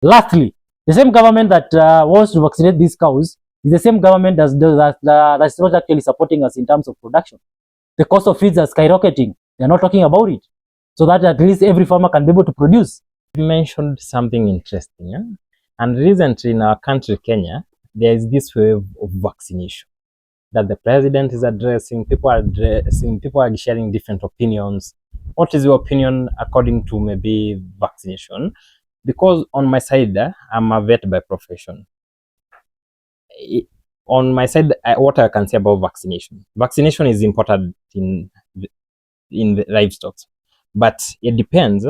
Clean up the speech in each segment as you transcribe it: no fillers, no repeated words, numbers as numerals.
Lastly, the same government that wants to vaccinate these cows is the same government that's not actually supporting us in terms of production. The cost of feeds are skyrocketing. They're not talking about it, so that at least every farmer can be able to produce. You mentioned something interesting, yeah? And recently in our country, Kenya, there is this wave of vaccination that the president is addressing. People are sharing different opinions. What is your opinion according to maybe vaccination? Because on my side, I'm a vet by profession. On my side, what I can say about vaccination is important in the livestock, but it depends.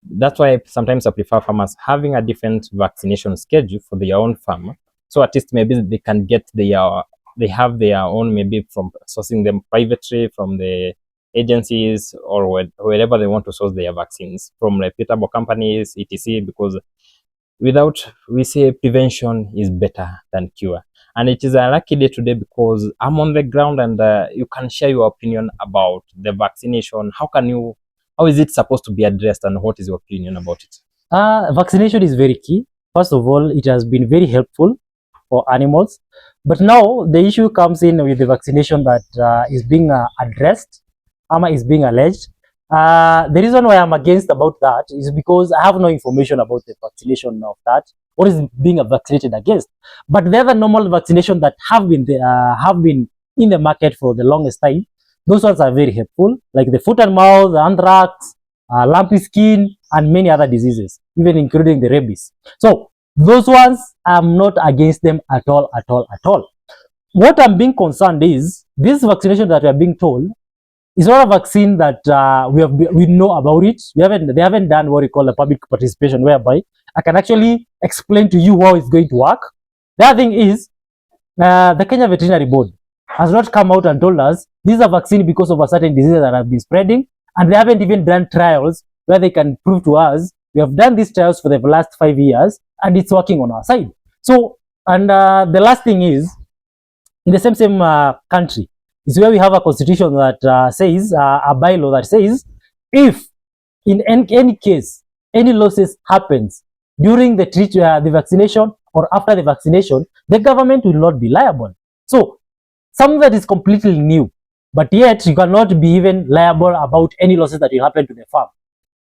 That's why sometimes I prefer farmers having a different vaccination schedule for their own farm, so at least maybe they can get they have their own, maybe from sourcing them privately from the agencies or wherever they want to source their vaccines from reputable companies, etc. Because we say prevention is better than cure. And it is a lucky day today because I'm on the ground and you can share your opinion about the vaccination. How is it supposed to be addressed and what is your opinion about it? Vaccination is very key. First of all, it has been very helpful for animals. But now the issue comes in with the vaccination that is being addressed, is being alleged. The reason why I'm against about that is because I have no information about the vaccination of that. What is being vaccinated against? But the other normal vaccination that have been in the market for the longest time, those ones are very helpful, like the foot and mouth, the anthrax, lumpy skin, and many other diseases, even including the rabies. So those ones, I'm not against them at all. What I'm being concerned is this vaccination that we are being told is not a vaccine that we know about it. They haven't done what we call a public participation, whereby I can actually explain to you how it's going to work. The other thing is the Kenya Veterinary Board has not come out and told us this is a vaccine because of a certain disease that have been spreading, and they haven't even done trials where they can prove to us we have done these trials for the last 5 years and it's working on our side. So, and the last thing is, in the same country is where we have a constitution that says, a bylaw that says, if in any case any losses happens during the vaccination or after the vaccination, the government will not be liable. So something that is completely new, but yet you cannot be even liable about any losses that will happen to the farm.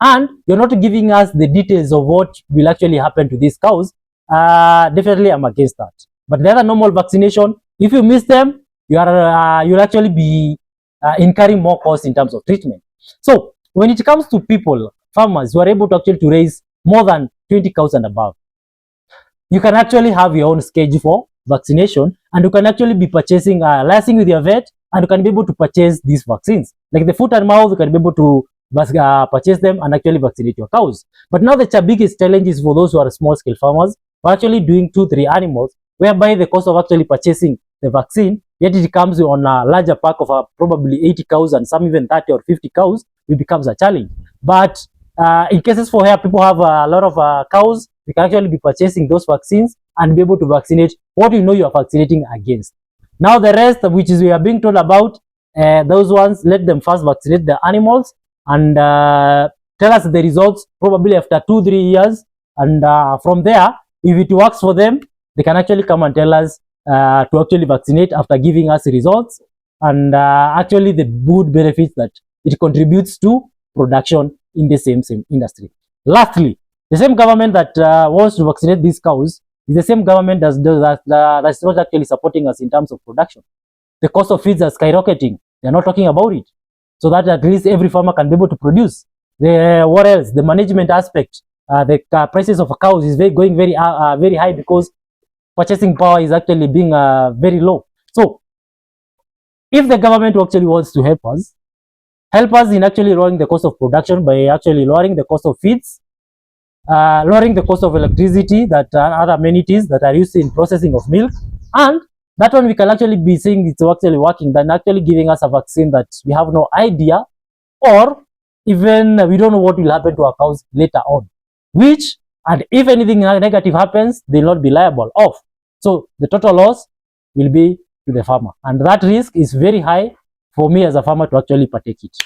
And you're not giving us the details of what will actually happen to these cows. Definitely I'm against that. But the other normal vaccination, if you miss them, you'll actually be incurring more costs in terms of treatment. So when it comes to people, farmers who are able to actually to raise more than 20 cows and above, you can actually have your own schedule for vaccination, and you can actually be purchasing, liaising with your vet, and you can be able to purchase these vaccines. Like the foot and mouth, you can be able to purchase them and actually vaccinate your cows. But now the biggest challenge is for those who are small scale farmers who are actually doing 2-3 animals, whereby the cost of actually purchasing the vaccine, yet it comes on a larger pack of probably 80 cows and some even 30 or 50 cows, it becomes a challenge. But in cases for here, people have a lot of cows, you can actually be purchasing those vaccines and be able to vaccinate what you know you are vaccinating against. Now the rest, which is we are being told about, those ones, let them first vaccinate the animals and tell us the results probably after 2-3 years. And from there, if it works for them, they can actually come and tell us to actually vaccinate after giving us results and actually the good benefits that it contributes to production in the same industry. Lastly, the same government that wants to vaccinate these cows is the same government that's not actually supporting us in terms of production. The cost of feeds are skyrocketing. They're not talking about it, so that at least every farmer can be able to produce. What else? The management aspect. The prices of cows is going very high because purchasing power is actually being very low. So if the government actually wants to help us in actually lowering the cost of production by actually lowering the cost of feeds, lowering the cost of electricity, that are other amenities that are used in processing of milk, and that one we can actually be saying it's actually working, than actually giving us a vaccine that we have no idea, or even we don't know what will happen to our cows later on, which, and if anything negative happens, they'll not be liable of. So the total loss will be to the farmer, and that risk is very high for me as a farmer to actually partake it.